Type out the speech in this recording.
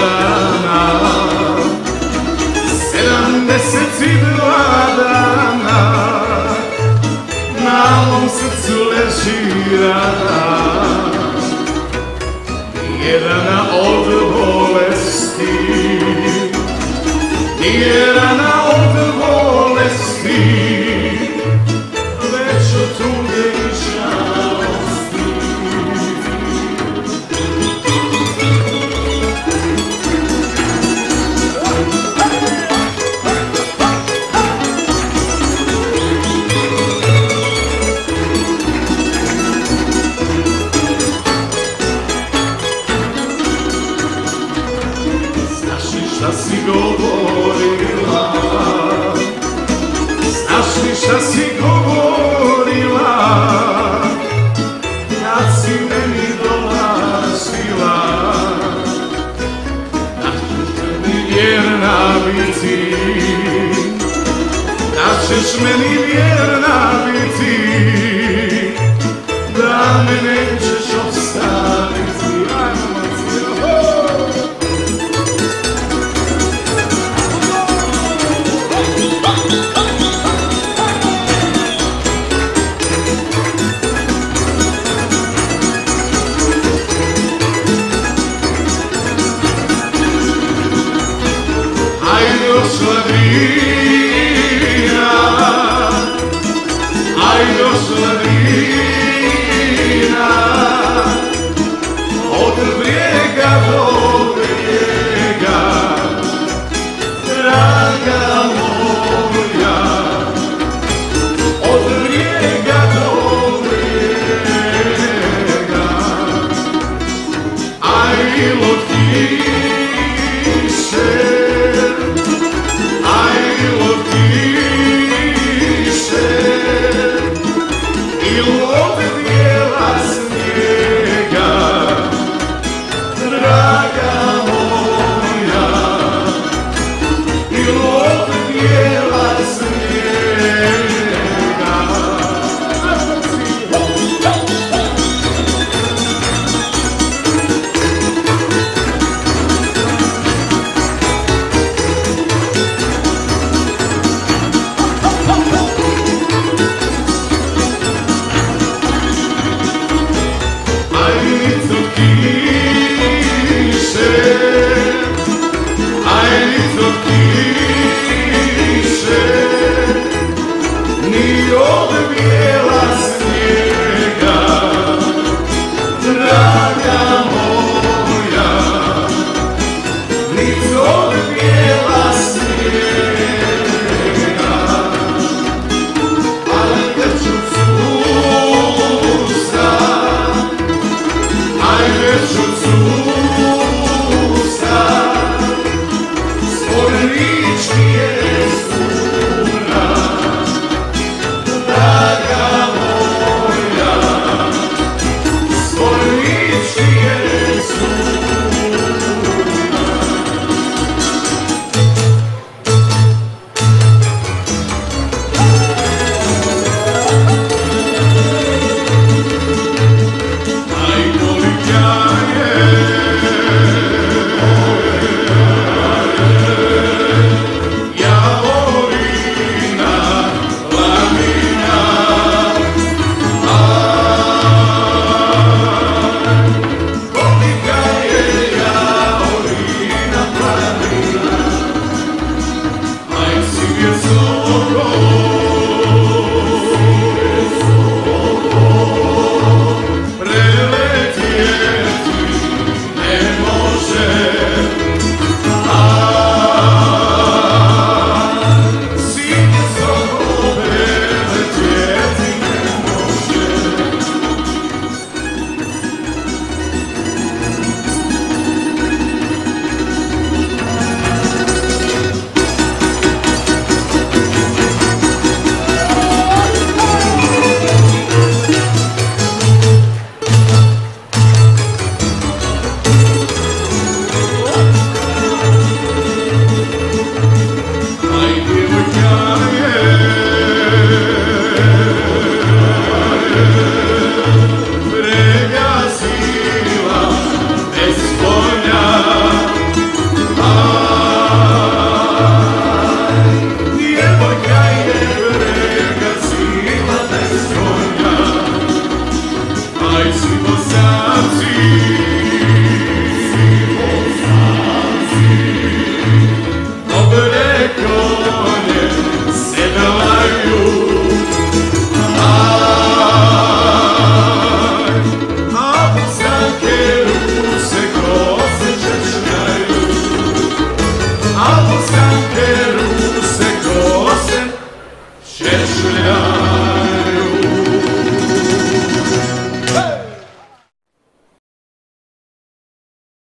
dana, 72 dana, na mom srcu leži rana, jedna od bolesti, jedna od bolesti, već od tuge i žalosti. Šta si govorila, znaš li šta si govorila, kad si meni dolazila, da ćeš meni vjerna biti, da ćeš meni vjerna biti, da me nećeš ostaviti. Došla vina, aj došla vina, od brijega do brijega, draga moja, od brijega do brijega, aj lotkiše, od bijela snijega, draga